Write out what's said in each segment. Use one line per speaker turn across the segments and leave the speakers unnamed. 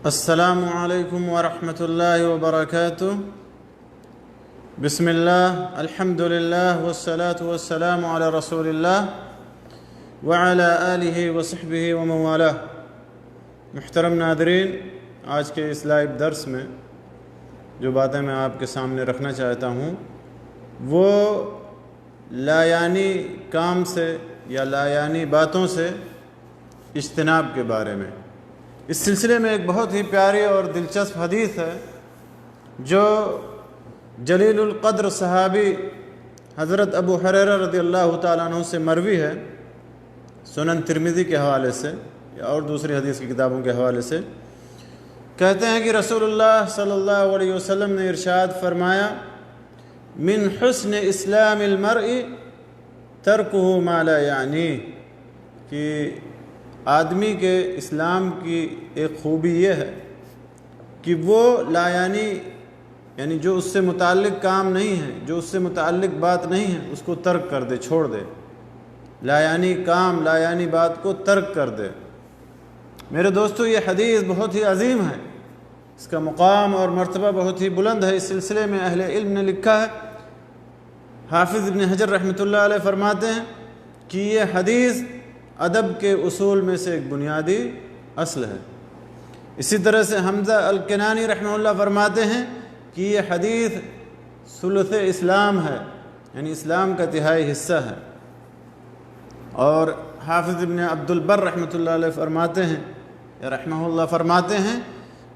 السلام علیکم ورحمۃ اللہ وبرکاتہ۔ بسم اللہ، الحمد للہ والصلاة والسلام علی رسول اللہ وعلی آلہ وصحبہ ومن والہ۔ محترم ناظرین، آج کے اس لائیو درس میں جو باتیں میں آپ کے سامنے رکھنا چاہتا ہوں وہ لایعنی کام سے یا لایعنی باتوں سے اجتناب کے بارے میں۔ اس سلسلے میں ایک بہت ہی پیاری اور دلچسپ حدیث ہے جو جلیل القدر صحابی حضرت ابو ہریرہ رضی اللہ تعالیٰ عنہ سے مروی ہے، سنن ترمذی کے حوالے سے اور دوسری حدیث کی کتابوں کے حوالے سے۔ کہتے ہیں کہ رسول اللہ صلی اللہ علیہ وسلم نے ارشاد فرمایا، من حسن اسلام المرء ترکہ ما لا یعنی، کہ آدمی کے اسلام کی ایک خوبی یہ ہے کہ وہ یعنی جو اس سے متعلق کام نہیں ہے، جو اس سے متعلق بات نہیں ہے، اس کو ترک کر دے، چھوڑ دے۔ لایعنی کام، لایعنی بات کو ترک کر دے۔ میرے دوستو، یہ حدیث بہت ہی عظیم ہے، اس کا مقام اور مرتبہ بہت ہی بلند ہے۔ اس سلسلے میں اہل علم نے لکھا ہے، حافظ ابن حجر رحمۃ اللہ علیہ فرماتے ہیں کہ یہ حدیث ادب کے اصول میں سے ایک بنیادی اصل ہے۔ اسی طرح سے حمزہ الکنانی رحمہ اللہ فرماتے ہیں کہ یہ حدیث ثلث اسلام ہے، یعنی اسلام کا تہائی حصہ ہے۔ اور حافظ ابن عبد البر رحمۃ اللہ علیہ فرماتے ہیں یا رحمہ اللہ فرماتے ہیں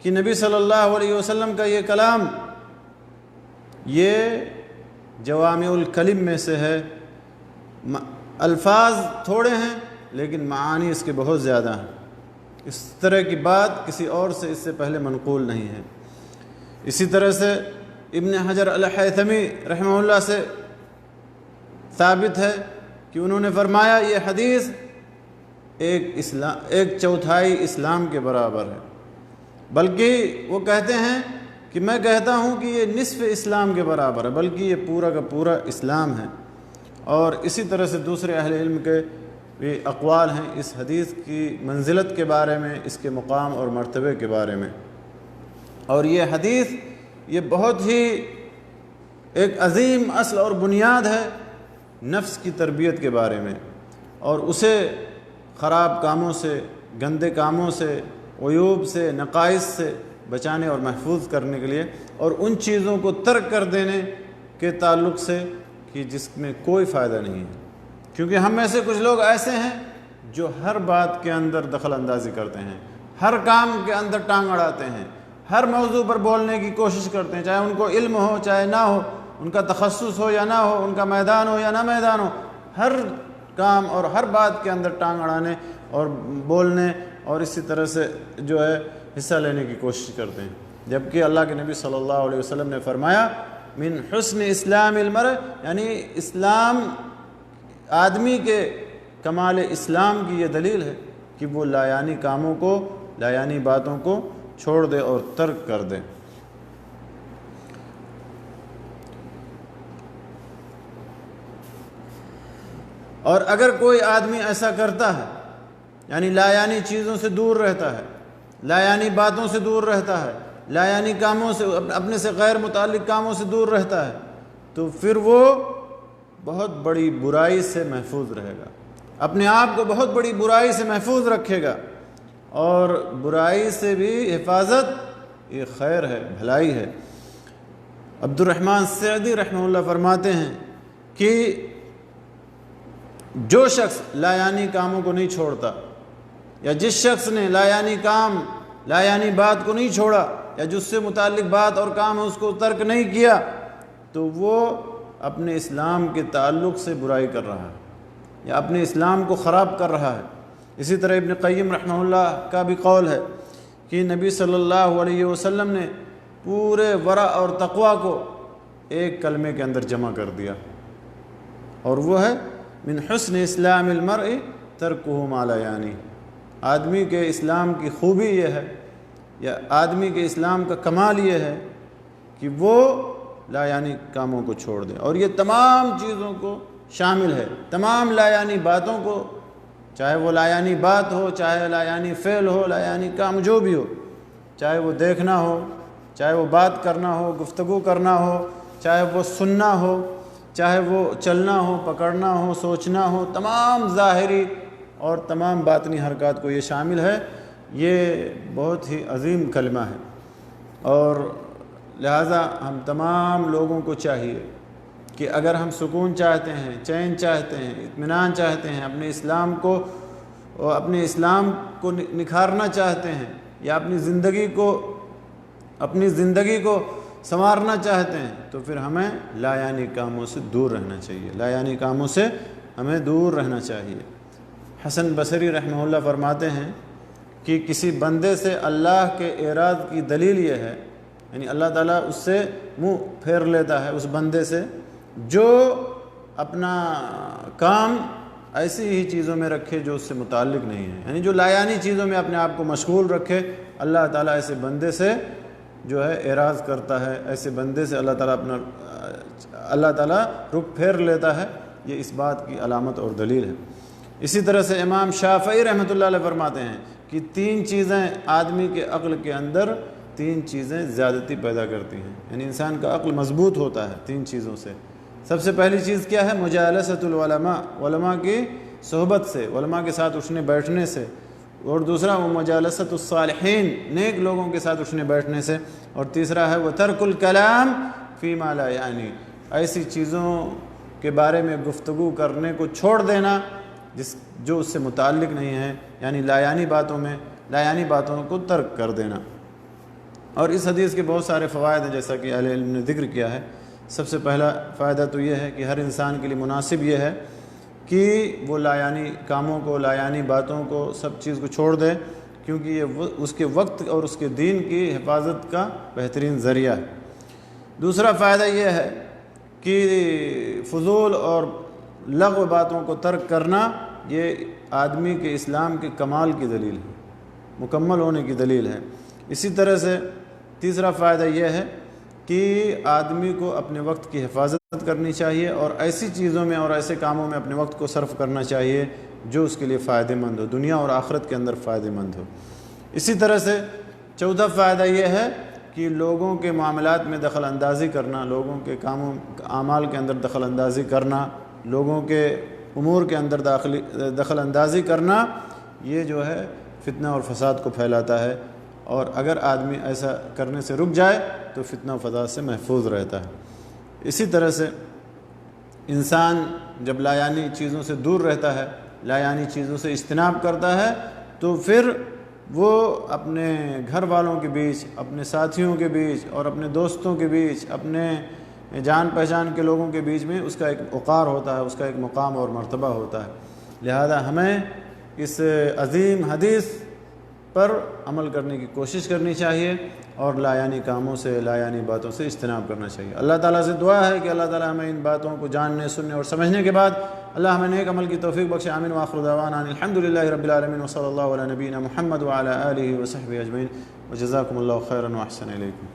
کہ نبی صلی اللہ علیہ وسلم کا یہ کلام یہ جوامع الکلم میں سے ہے، الفاظ تھوڑے ہیں لیکن معانی اس کے بہت زیادہ ہیں۔ اس طرح کی بات کسی اور سے اس سے پہلے منقول نہیں ہے۔ اسی طرح سے ابن حجر الہیثمی رحمہ اللہ سے ثابت ہے کہ انہوں نے فرمایا یہ حدیث ایک چوتھائی اسلام کے برابر ہے، بلکہ وہ کہتے ہیں کہ میں کہتا ہوں کہ یہ نصف اسلام کے برابر ہے، بلکہ یہ پورا کا پورا اسلام ہے۔ اور اسی طرح سے دوسرے اہل علم کے بھی اقوال ہیں اس حدیث کی منزلت کے بارے میں، اس کے مقام اور مرتبے کے بارے میں۔ اور یہ حدیث یہ بہت ہی ایک عظیم اصل اور بنیاد ہے نفس کی تربیت کے بارے میں، اور اسے خراب کاموں سے، گندے کاموں سے، عیوب سے، نقائص سے بچانے اور محفوظ کرنے کے لیے، اور ان چیزوں کو ترک کر دینے کے تعلق سے کہ جس میں کوئی فائدہ نہیں ہے۔ کیونکہ ہم میں سے کچھ لوگ ایسے ہیں جو ہر بات کے اندر دخل اندازی کرتے ہیں، ہر کام کے اندر ٹانگ اڑاتے ہیں، ہر موضوع پر بولنے کی کوشش کرتے ہیں، چاہے ان کو علم ہو چاہے نہ ہو، ان کا تخصص ہو یا نہ ہو، ان کا میدان ہو یا نہ میدان ہو، ہر کام اور ہر بات کے اندر ٹانگ اڑانے اور بولنے اور اسی طرح سے جو ہے حصہ لینے کی کوشش کرتے ہیں۔ جبکہ اللہ کے نبی صلی اللہ علیہ وسلم نے فرمایا، من حسن اسلام المرء، یعنی اسلام آدمی کے کمال اسلام کی یہ دلیل ہے کہ وہ لایعنی کاموں کو، لایعنی باتوں کو چھوڑ دے اور ترک کر دے۔ اور اگر کوئی آدمی ایسا کرتا ہے، یعنی لایعنی چیزوں سے دور رہتا ہے، لایعنی باتوں سے دور رہتا ہے، لایعنی کاموں سے، اپنے سے غیر متعلق کاموں سے دور رہتا ہے، تو پھر وہ بہت بڑی برائی سے محفوظ رہے گا، اپنے آپ کو بہت بڑی برائی سے محفوظ رکھے گا۔ اور برائی سے بھی حفاظت یہ خیر ہے، بھلائی ہے۔ عبد الرحمن سعدی رحمہ اللہ فرماتے ہیں کہ جو شخص لایعنی کاموں کو نہیں چھوڑتا، یا جس شخص نے لایعنی کام، لایعنی بات کو نہیں چھوڑا، یا جس سے متعلق بات اور کام ہے اس کو ترک نہیں کیا، تو وہ اپنے اسلام کے تعلق سے برائی کر رہا ہے یا اپنے اسلام کو خراب کر رہا ہے۔ اسی طرح ابن قیم رحمہ اللہ کا بھی قول ہے کہ نبی صلی اللہ علیہ وسلم نے پورے ورع اور تقوی کو ایک کلمے کے اندر جمع کر دیا، اور وہ ہے من حسن اسلام المرء ترکہ ما لا یعنی۔ آدمی کے اسلام کی خوبی یہ ہے، یا آدمی کے اسلام کا کمال یہ ہے کہ وہ لایعنی کاموں کو چھوڑ دیں، اور یہ تمام چیزوں کو شامل ہے، تمام لایعنی باتوں کو، چاہے وہ لایعنی بات ہو، چاہے لایعنی فعل ہو، لایعنی کام جو بھی ہو، چاہے وہ دیکھنا ہو، چاہے وہ بات کرنا ہو، گفتگو کرنا ہو، چاہے وہ سننا ہو، چاہے وہ چلنا ہو، پکڑنا ہو، سوچنا ہو، تمام ظاہری اور تمام باطنی حرکات کو یہ شامل ہے۔ یہ بہت ہی عظیم کلمہ ہے، اور لہٰذا ہم تمام لوگوں کو چاہیے کہ اگر ہم سکون چاہتے ہیں، چین چاہتے ہیں، اطمینان چاہتے ہیں، اپنے اسلام کو نکھارنا چاہتے ہیں، یا اپنی زندگی کو سنوارنا چاہتے ہیں، تو پھر ہمیں لایعنی کاموں سے دور رہنا چاہیے، لایعنی کاموں سے ہمیں دور رہنا چاہیے۔ حسن بصری رحمہ اللہ فرماتے ہیں کہ کسی بندے سے اللہ کے اعراض کی دلیل یہ ہے، یعنی اللہ تعالیٰ اس سے منہ پھیر لیتا ہے، اس بندے سے جو اپنا کام ایسی ہی چیزوں میں رکھے جو اس سے متعلق نہیں ہے، یعنی جو لایعنی چیزوں میں اپنے آپ کو مشغول رکھے، اللہ تعالیٰ ایسے بندے سے جو ہے اعراض کرتا ہے، ایسے بندے سے اللہ تعالیٰ رخ پھیر لیتا ہے۔ یہ اس بات کی علامت اور دلیل ہے۔ اسی طرح سے امام شافعی رحمۃ اللہ علیہ فرماتے ہیں کہ 3 چیزیں آدمی کے عقل کے اندر 3 چیزیں زیادتی پیدا کرتی ہیں، یعنی انسان کا عقل مضبوط ہوتا ہے 3 چیزوں سے۔ سب سے پہلی چیز کیا ہے؟ مجالسۃ العلماء، علماء کی صحبت سے، علماء کے ساتھ اٹھنے بیٹھنے سے، اور دوسرا وہ مجالسۃ الصالحین، نیک لوگوں کے ساتھ اٹھنے بیٹھنے سے، اور تیسرا ہے وہ ترک الکلام فیما لا یعنی، ایسی چیزوں کے بارے میں گفتگو کرنے کو چھوڑ دینا جو اس سے متعلق نہیں ہے، یعنی لایعنی باتوں کو ترک کر دینا۔ اور اس حدیث کے بہت سارے فوائد ہیں، جیسا کہ اہل علم نے ذکر کیا ہے۔ سب سے پہلا فائدہ تو یہ ہے کہ ہر انسان کے لیے مناسب یہ ہے کہ وہ لایعنی کاموں کو، لایعنی باتوں کو، سب چیز کو چھوڑ دے، کیونکہ یہ اس کے وقت اور اس کے دین کی حفاظت کا بہترین ذریعہ ہے۔ دوسرا فائدہ یہ ہے کہ فضول اور لغو باتوں کو ترک کرنا یہ آدمی کے اسلام کے کمال کی دلیل ہے، مکمل ہونے کی دلیل ہے۔ اسی طرح سے تیسرا فائدہ یہ ہے کہ آدمی کو اپنے وقت کی حفاظت کرنی چاہیے، اور ایسی چیزوں میں اور ایسے کاموں میں اپنے وقت کو صرف کرنا چاہیے جو اس کے لیے فائدہ مند ہو، دنیا اور آخرت کے اندر فائدہ مند ہو۔ اسی طرح سے چوتھا فائدہ یہ ہے کہ لوگوں کے معاملات میں دخل اندازی کرنا، لوگوں کے اعمال کے اندر دخل اندازی کرنا، لوگوں کے امور کے اندر دخل اندازی کرنا، یہ جو ہے فتنہ اور فساد کو پھیلاتا ہے، اور اگر آدمی ایسا کرنے سے رک جائے تو فتنہ و فساد سے محفوظ رہتا ہے۔ اسی طرح سے انسان جب لایعنی چیزوں سے دور رہتا ہے، لایعنی چیزوں سے اجتناب کرتا ہے، تو پھر وہ اپنے گھر والوں کے بیچ، اپنے ساتھیوں کے بیچ، اور اپنے دوستوں کے بیچ، اپنے جان پہچان کے لوگوں کے بیچ میں اس کا ایک وقار ہوتا ہے، اس کا ایک مقام اور مرتبہ ہوتا ہے۔ لہذا ہمیں اس عظیم حدیث پر عمل کرنے کی کوشش کرنی چاہیے، اور لایعنی کاموں سے، لایعنی باتوں سے اجتناب کرنا چاہیے۔ اللہ تعالیٰ سے دعا ہے کہ اللہ تعالیٰ ہمیں ان باتوں کو جاننے، سننے اور سمجھنے کے بعد اللہ ہمیں نیک عمل کی توفیق بخشے۔ آمین وآخر دعوانا الحمدللہ رب العالمین، وصلی اللہ علی نبینا محمد وعلی آلہ وصحبہ اجمعین، وجزاکم اللہ خیرا واحسن الیکم۔